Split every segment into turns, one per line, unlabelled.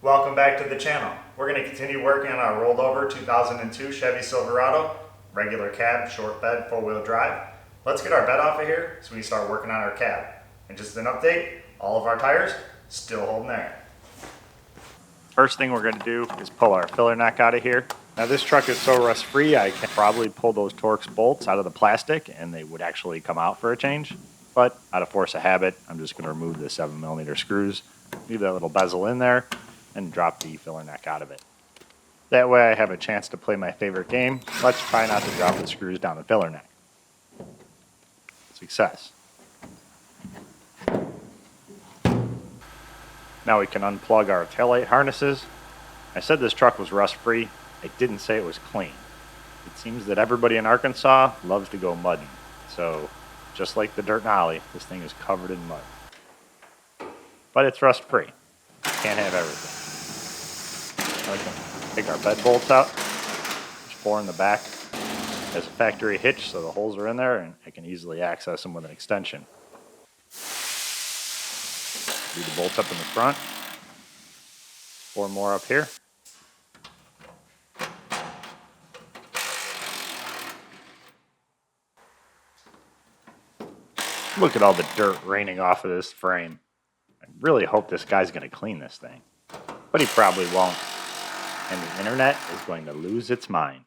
Welcome back to the channel. We're going to continue working on our rollover 2002 Chevy Silverado, regular cab, short bed, four-wheel drive. Let's get our bed off of here so we can start working on our cab. And just an update, all of our tires still holding air. First thing we're going to do is pull our filler neck out of here. Now this truck is so rust free I can probably pull those Torx bolts out of the plastic and they would actually come out for a change. But out of force of habit, I'm just going to remove the 7mm screws, leave that little bezel in there, and drop the filler neck out of it. That way I have a chance to play my favorite game. Let's try not to drop the screws down the filler neck. Success. Now we can unplug our taillight harnesses. I said this truck was rust free. I didn't say it was clean. It seems that everybody in Arkansas loves to go mudding. So just like the dirt nollie, this thing is covered in mud. But it's rust free. Can't have everything. Now we can take our bed bolts out. There's 4 in the back. There's a factory hitch, so the holes are in there and I can easily access them with an extension. Leave the bolts up in the front. 4 more up here. Look at all the dirt raining off of this frame. I really hope this guy's going to clean this thing. But he probably won't. And the internet is going to lose its mind.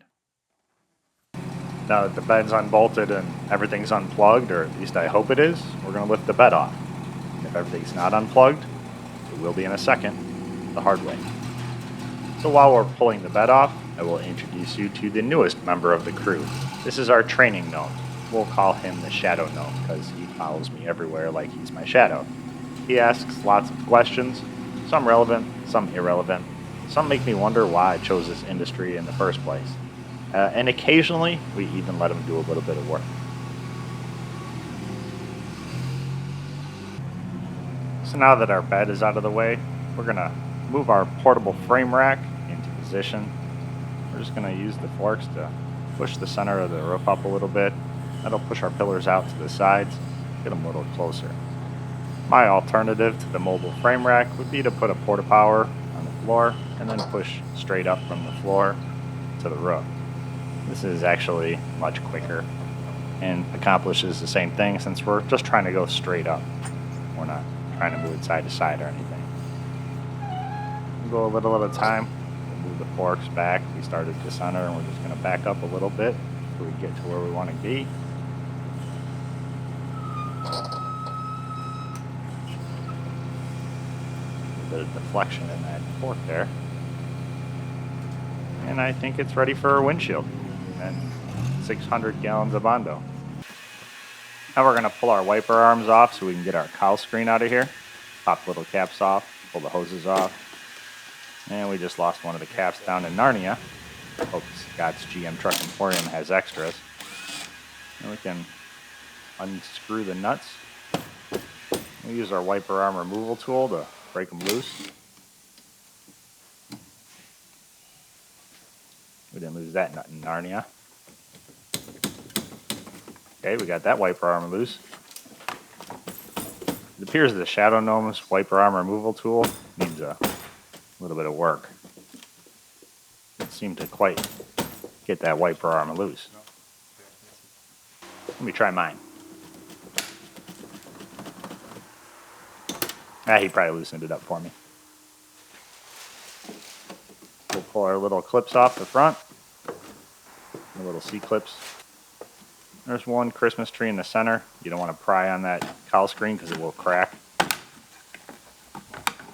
Now that the bed's unbolted and everything's unplugged, or at least I hope it is, we're going to lift the bed off. And if everything's not unplugged, it will be in a second, the hard way. So while we're pulling the bed off, I will introduce you to the newest member of the crew. This is our training gnome. We'll call him the Shadow Gnome because he follows me everywhere like he's my shadow. He asks lots of questions, some relevant, some irrelevant. Some make me wonder why I chose this industry in the first place. And occasionally, we even let him do a little bit of work. So now that our bed is out of the way, we're going to move our portable frame rack into position. We're just going to use the forks to push the center of the roof up a little bit. That'll push our pillars out to the sides, get them a little closer. My alternative to the mobile frame rack would be to put a porta power on the floor and then push straight up from the floor to the roof. This is actually much quicker and accomplishes the same thing since we're just trying to go straight up. We're not trying to move it side to side or anything. We'll go a little at a time. We'll move the forks back. We started to center and we're just going to back up a little bit so we get to where we want to be. A bit of deflection in that fork there. And I think it's ready for a windshield and 600 gallons of Bondo. Now we're going to pull our wiper arms off so we can get our cowl screen out of here. Pop the little caps off, pull the hoses off. And we just lost one of the caps down in Narnia. Hope Scott's GM Truck Emporium has extras. And we can unscrew the nuts. We use our wiper arm removal tool to break them loose. We didn't lose that nut in Narnia. Okay, we got that wiper arm loose. It appears the Shadow Gnome's wiper arm removal tool needs a little bit of work. Didn't seem to quite get that wiper arm loose. Let me try mine. He probably loosened it up for me. We'll pull our little clips off the front. The little C-clips. There's one Christmas tree in the center. You don't want to pry on that cowl screen because it will crack.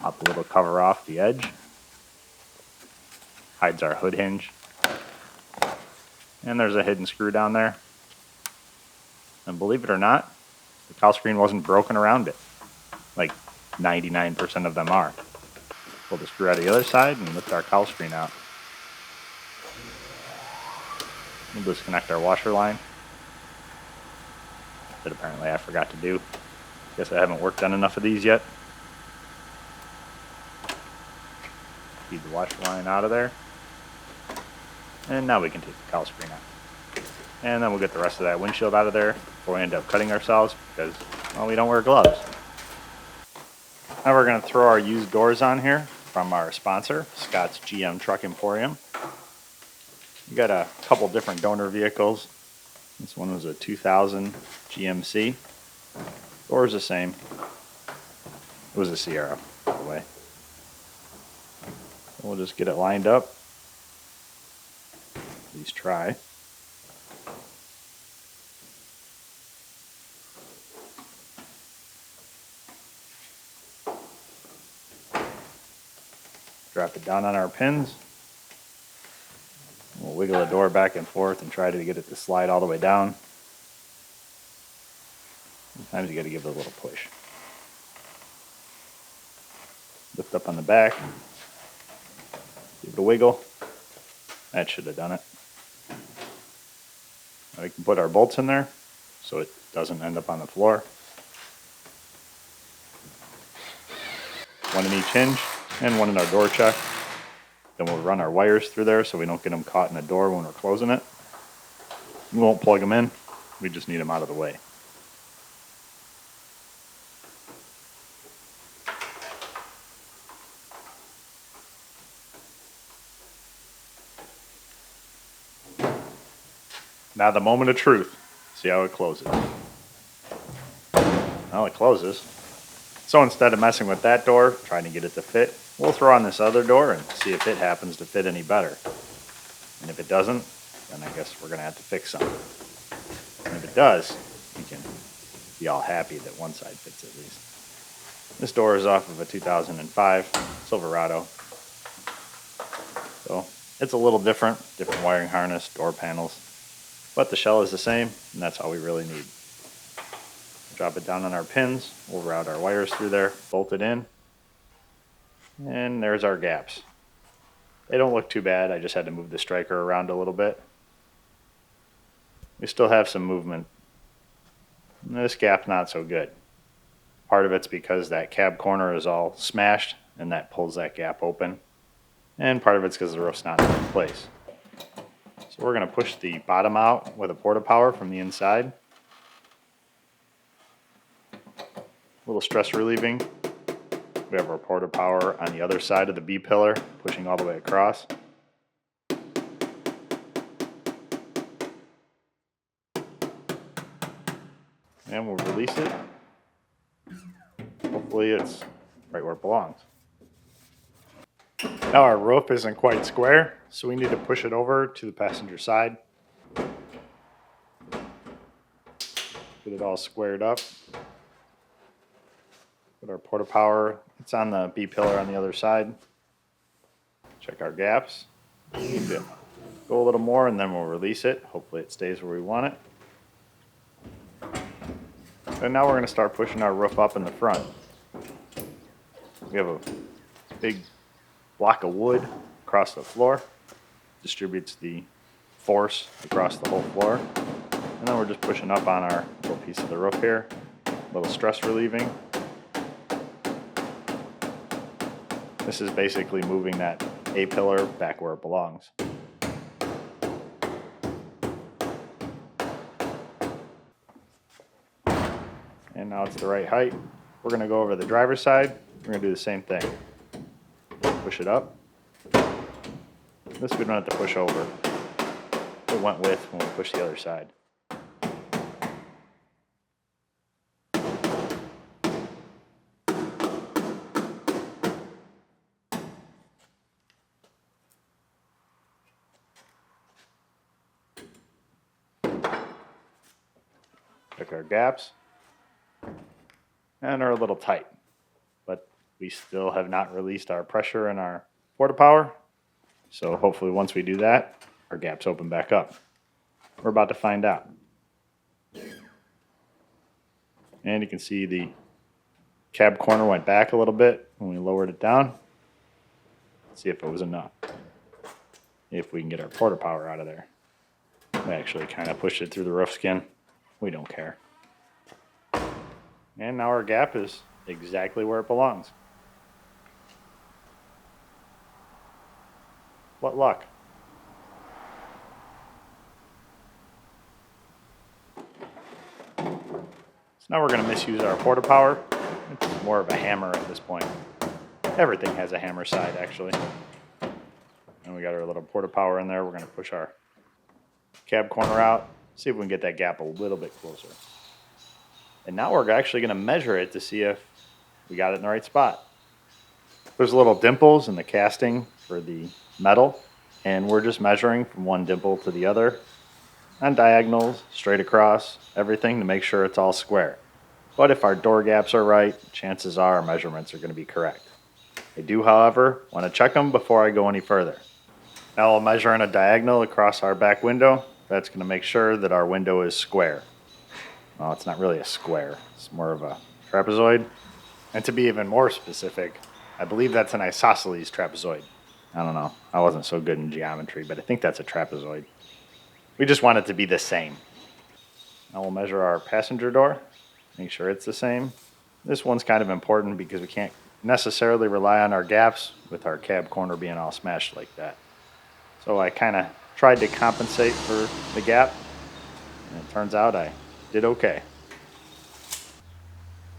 Pop the little cover off the edge. Hides our hood hinge. And there's a hidden screw down there. And believe it or not, the cowl screen wasn't broken around it. Like 99% of them are. Pull the screw out of the other side and lift our cowl screen out. We'll disconnect our washer line. That apparently I forgot to do. Guess I haven't worked on enough of these yet. Feed the washer line out of there. And now we can take the cowl screen out. And then we'll get the rest of that windshield out of there before we end up cutting ourselves because, well, we don't wear gloves. Now we're going to throw our used doors on here. from our sponsor, Scott's GM Truck Emporium. We got a couple different donor vehicles. This one was a 2000 GMC. Door's the same. It was a Sierra, by the way. We'll just get it lined up. At least try. Drop it down on our pins. We'll wiggle the door back and forth and try to get it to slide all the way down. Sometimes you got to give it a little push. Lift up on the back. Give it a wiggle. That should have done it. Now we can put our bolts in there so it doesn't end up on the floor. One in each hinge and one in our door chuck. Then we'll run our wires through there so we don't get them caught in the door when we're closing it. We won't plug them in. We just need them out of the way. Now the moment of truth. See how it closes. Well, it closes. So instead of messing with that door, trying to get it to fit, we'll throw on this other door and see if it happens to fit any better. And if it doesn't, then I guess we're going to have to fix something. And if it does, we can be all happy that one side fits at least. This door is off of a 2005 Silverado. So it's a little different wiring harness, door panels. But the shell is the same, and that's all we really need. Drop it down on our pins. We'll route our wires through there, bolt it in. And there's our gaps. They don't look too bad. I just had to move the striker around a little bit. We still have some movement. This gap's not so good. Part of it's because that cab corner is all smashed, and that pulls that gap open. And part of it's because the roof's not in place. So we're going to push the bottom out with a porta power from the inside. A little stress relieving. We have our porta power on the other side of the B pillar, pushing all the way across. And we'll release it. Hopefully it's right where it belongs. Now our roof isn't quite square, so we need to push it over to the passenger side. Get it all squared up. Put our porta power, it's on the B pillar on the other side. Check our gaps. We need to go a little more and then we'll release it. Hopefully it stays where we want it. And now we're going to start pushing our roof up in the front. We have a big block of wood across the floor. Distributes the force across the whole floor. And then we're just pushing up on our little piece of the roof here. A little stress relieving. This is basically moving that A pillar back where it belongs. And now it's the right height. We're going to go over the driver's side. We're going to do the same thing. Push it up. This we don't have to push over. It went with when we push the other side. Check our gaps. And are a little tight. But we still have not released our pressure and our porta power. So hopefully once we do that, our gaps open back up. We're about to find out. And you can see the cab corner went back a little bit when we lowered it down. Let's see if it was enough. If we can get our porta power out of there. We actually kind of pushed it through the roof skin. We don't care. And now our gap is exactly where it belongs. What luck. So now we're going to misuse our porta power. It's more of a hammer at this point. Everything has a hammer side, actually. And we got our little porta power in there. We're going to push our cab corner out, see if we can get that gap a little bit closer. And now we're actually going to measure it to see if we got it in the right spot. There's little dimples in the casting for the metal, and we're just measuring from one dimple to the other on diagonals, straight across, everything to make sure it's all square. But if our door gaps are right, chances are our measurements are going to be correct. I do, however, want to check them before I go any further. Now I'll measure in a diagonal across our back window. That's going to make sure that our window is square. Well, it's not really a square. It's more of a trapezoid. And to be even more specific, I believe that's an isosceles trapezoid. I don't know. I wasn't so good in geometry, but I think that's a trapezoid. We just want it to be the same. Now we'll measure our passenger door. Make sure it's the same. This one's kind of important because we can't necessarily rely on our gaps with our cab corner being all smashed like that. So I kind of tried to compensate for the gap, and it turns out I did okay.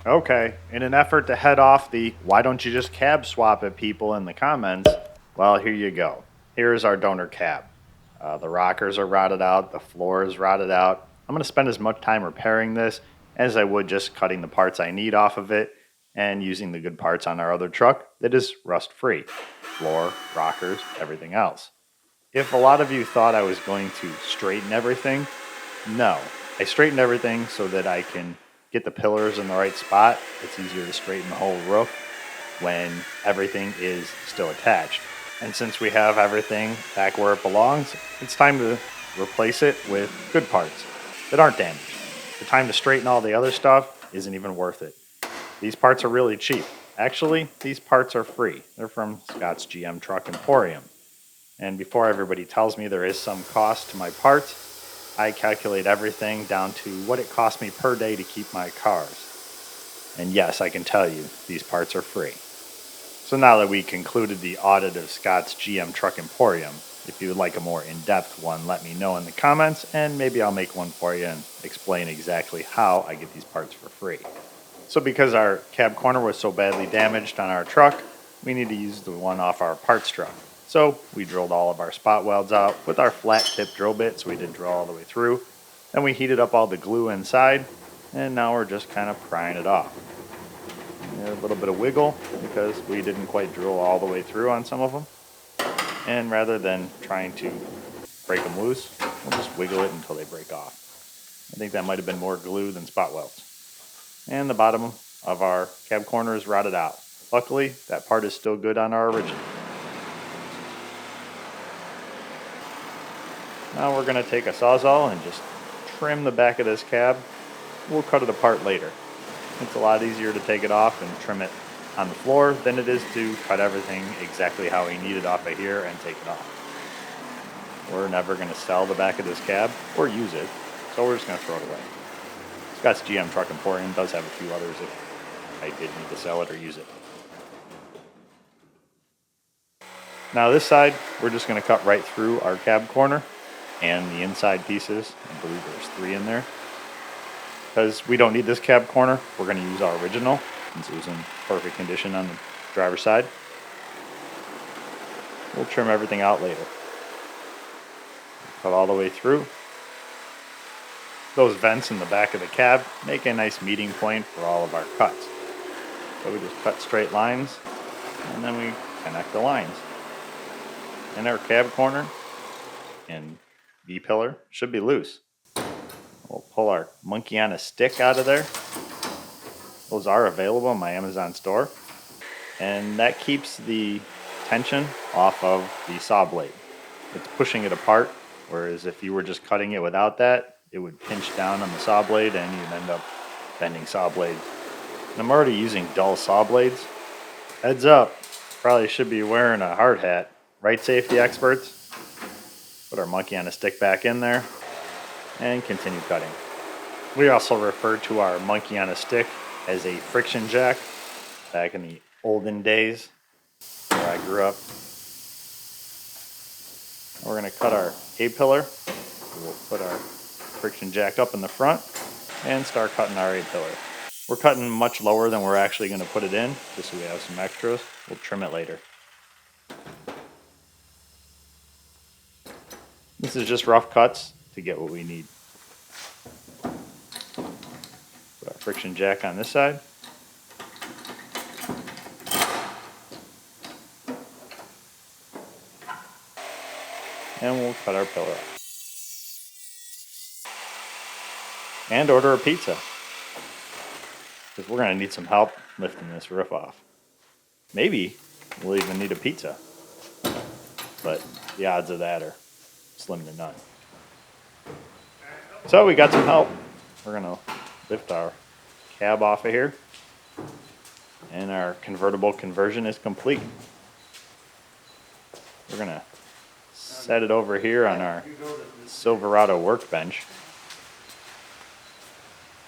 Okay, in an effort to head off the why don't you just cab swap it people in the comments, well, here you go. Here's our donor cab. The rockers are rotted out, the floor is rotted out. I'm going to spend as much time repairing this as I would just cutting the parts I need off of it and using the good parts on our other truck that is rust-free. Floor, rockers, everything else. If a lot of you thought I was going to straighten everything, no. I straightened everything so that I can get the pillars in the right spot. It's easier to straighten the whole roof when everything is still attached. And since we have everything back where it belongs, it's time to replace it with good parts that aren't damaged. The time to straighten all the other stuff isn't even worth it. These parts are really cheap. Actually, these parts are free. They're from Scott's GM Truck Emporium. And before everybody tells me there is some cost to my parts, I calculate everything down to what it costs me per day to keep my cars. And yes, I can tell you, these parts are free. So now that we concluded the audit of Scott's GM Truck Emporium, if you would like a more in-depth one, let me know in the comments, and maybe I'll make one for you and explain exactly how I get these parts for free. So because our cab corner was so badly damaged on our truck, we need to use the one off our parts truck. So we drilled all of our spot welds out with our flat tip drill bit, so we did drill all the way through. Then we heated up all the glue inside, and now we're just kind of prying it off. A little bit of wiggle because we didn't quite drill all the way through on some of them. And rather than trying to break them loose, we'll just wiggle it until they break off. I think that might have been more glue than spot welds. And the bottom of our cab corner is rotted out. Luckily, that part is still good on our original. Now we're going to take a Sawzall and just trim the back of this cab. We'll cut it apart later. It's a lot easier to take it off and trim it on the floor than it is to cut everything exactly how we need it off of here and take it off. We're never going to sell the back of this cab or use it, so we're just going to throw it away. Scott's GM Truck Emporium does have a few others if I did need to sell it or use it. Now this side, we're just going to cut right through our cab corner and the inside pieces. I believe there's 3 in there. Because we don't need this cab corner, we're going to use our original, since it was in perfect condition on the driver's side. We'll trim everything out later. Cut all the way through. Those vents in the back of the cab make a nice meeting point for all of our cuts. So we just cut straight lines, and then we connect the lines. And our cab corner and V-pillar should be loose. We'll pull our monkey on a stick out of there. Those are available in my Amazon store. And that keeps the tension off of the saw blade. It's pushing it apart, whereas if you were just cutting it without that, it would pinch down on the saw blade and you'd end up bending saw blades. And I'm already using dull saw blades. Heads up, probably should be wearing a hard hat. Right, safety experts? Put our monkey on a stick back in there and continue cutting. We also refer to our monkey on a stick as a friction jack back in the olden days where I grew up. We're going to cut our A-pillar. We'll put our friction jack up in the front and start cutting our A-pillar. We're cutting much lower than we're actually going to put it in, just so we have some extras. We'll trim it later. This is just rough cuts to get what we need. Put our friction jack on this side. And we'll cut our pillar off. And order a pizza, because we're going to need some help lifting this roof off. Maybe we'll even need a pizza, but the odds of that are slim to none. So we got some help. We're going to lift our cab off of here, and our convertible conversion is complete. We're going to set it over here on our Silverado workbench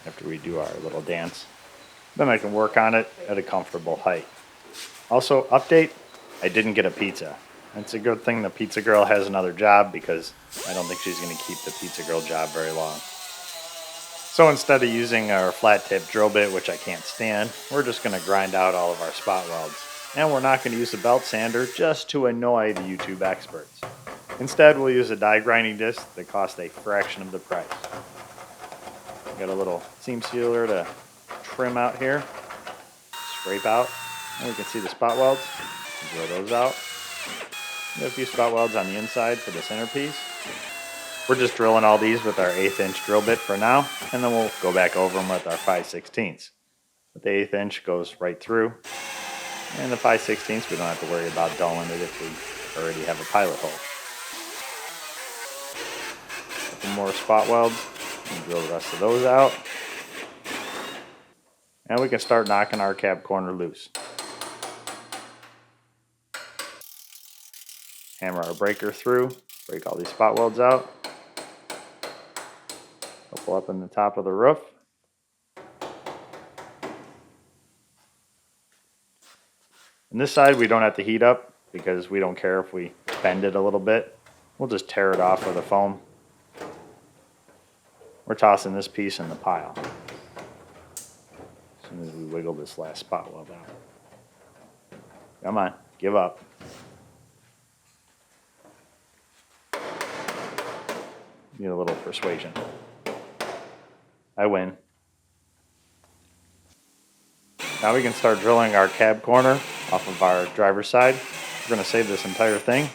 after we do our little dance. Then I can work on it at a comfortable height. Also, update, I didn't get a pizza. It's a good thing the pizza girl has another job, because I don't think she's going to keep the pizza girl job very long. So instead of using our flat tip drill bit, which I can't stand, we're just going to grind out all of our spot welds. And we're not going to use a belt sander just to annoy the YouTube experts. Instead, we'll use a die grinding disc that costs a fraction of the price. Got a little seam sealer to trim out here, scrape out, and we can see the spot welds. Drill those out. We have a few spot welds on the inside for the centerpiece. We're just drilling all these with our 1/8 inch drill bit for now, and then we'll go back over them with our 5/16. But the 1/8 inch goes right through, and the 5/16 we don't have to worry about dulling it if we already have a pilot hole. A couple more spot welds. And drill the rest of those out. And we can start knocking our cab corner loose. Hammer our breaker through, break all these spot welds out. Couple up in the top of the roof. And this side we don't have to heat up, because we don't care if we bend it a little bit. We'll just tear it off with a foam. We're tossing this piece in the pile as soon as we wiggle this last spot weld out. Come on, give up. Need a little persuasion. I win. Now we can start drilling our cab corner off of our driver's side. We're going to save this entire thing.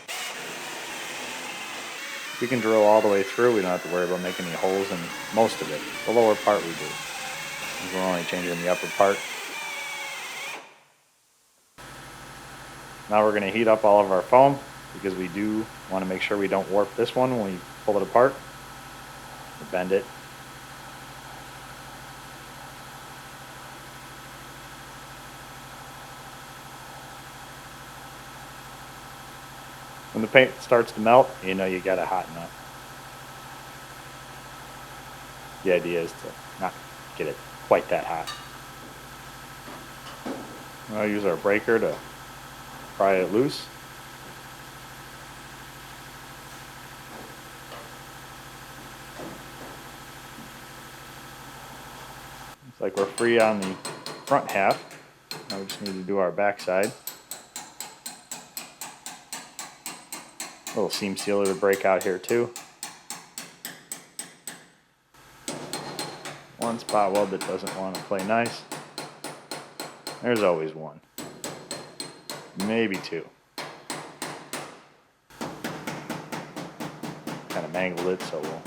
We can drill all the way through. We don't have to worry about making any holes in most of it. The lower part we do. We're only changing the upper part. Now we're going to heat up all of our foam, because we do want to make sure we don't warp this one when we pull it apart. Or bend it. When the paint starts to melt, you know you got to hotten up. The idea is to not get it quite that hot. I'll use our breaker to pry it loose. Looks like we're free on the front half. Now we just need to do our back side. Little seam sealer to break out here too. One spot weld that doesn't want to play nice. There's always one. Maybe two. Kind of mangled it, so we'll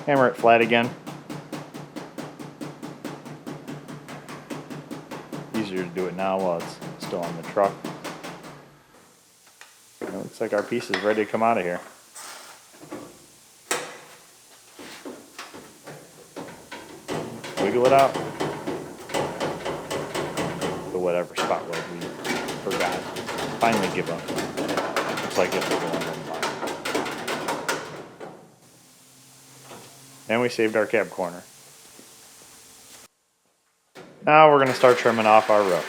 hammer it flat again. Easier to do it now while it's still on the truck. It looks like our piece is ready to come out of here. Wiggle it out. The whatever spot weld we forgot. Finally give up. Looks like it's going on the line. And we saved our cab corner. Now we're going to start trimming off our roof.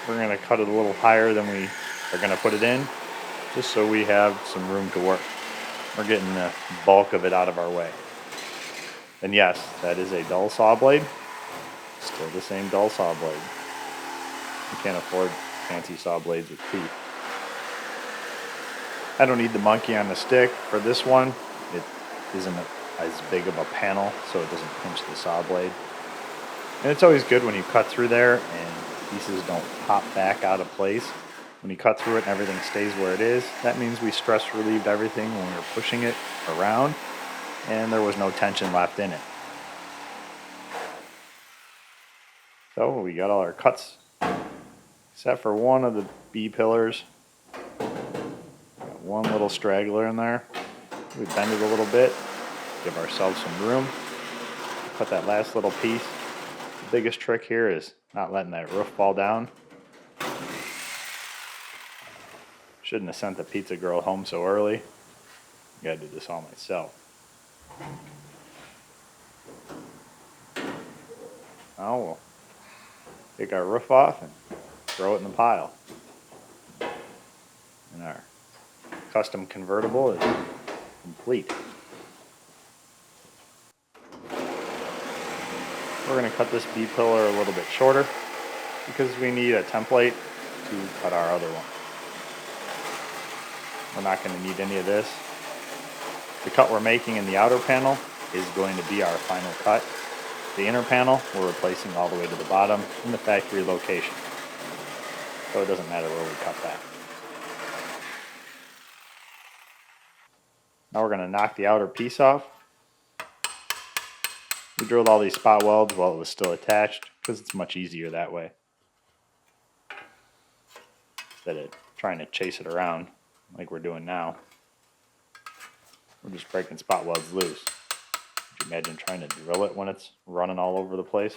We're going to cut it a little higher than we are going to put it in, just so we have some room to work. We're getting the bulk of it out of our way. And yes, that is a dull saw blade. Still the same dull saw blade. You can't afford fancy saw blades with teeth. I don't need the monkey on the stick for this one. It isn't as big of a panel, so it doesn't pinch the saw blade. And it's always good when you cut through there and pieces don't pop back out of place. When you cut through it and everything stays where it is, that means we stress relieved everything when we were pushing it around and there was no tension left in it. So we got all our cuts except for one of the B pillars. Got one little straggler in there. We bend it a little bit, give ourselves some room. Cut that last little piece. The biggest trick here is not letting that roof fall down. Shouldn't have sent the pizza girl home so early. Gotta do this all myself. Now we'll take our roof off and throw it in the pile. And our custom convertible is complete. We're going to cut this B pillar a little bit shorter because we need a template to cut our other one. We're not going to need any of this. The cut we're making in the outer panel is going to be our final cut. The inner panel we're replacing all the way to the bottom in the factory location. So it doesn't matter where we cut that. Now we're going to knock the outer piece off. We drilled all these spot welds while it was still attached because it's much easier that way instead of trying to chase it around like we're doing now. We're just breaking spot welds loose. Could you imagine trying to drill it when it's running all over the place?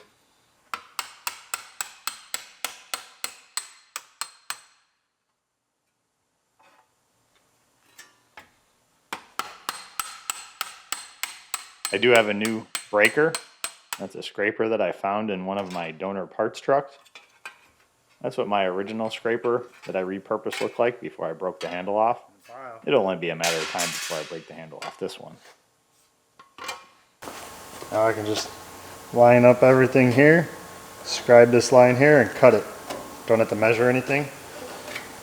I do have a new breaker. That's a scraper that I found in one of my donor parts trucks. That's what my original scraper that I repurposed looked like before I broke the handle off. It'll only be a matter of time before I break the handle off this one. Now I can just line up everything here, scribe this line here, and cut it. Don't have to measure anything.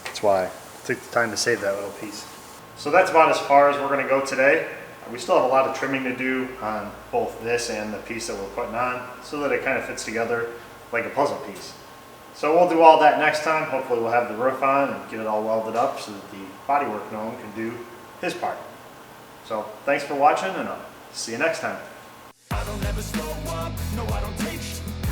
That's why I took the time to save that little piece. So that's about as far as we're going to go today. We still have a lot of trimming to do on both this and the piece that we're putting on so that it kind of fits together like a puzzle piece. So we'll do all that next time. Hopefully we'll have the roof on and get it all welded up so that the bodywork gnome can do his part. So thanks for watching, and I'll see you next time.
I don't ever slow up, no I don't take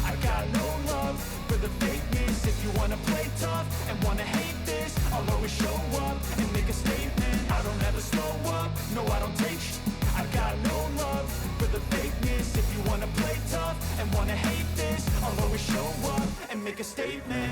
I got no love for the fakeness. If you wanna play tough and wanna hate this, I'll always show up and make a statement. I don't ever slow up, no I don't take I got no love for the fakeness. If you wanna play tough and wanna hate this, I'll always show up and make a statement.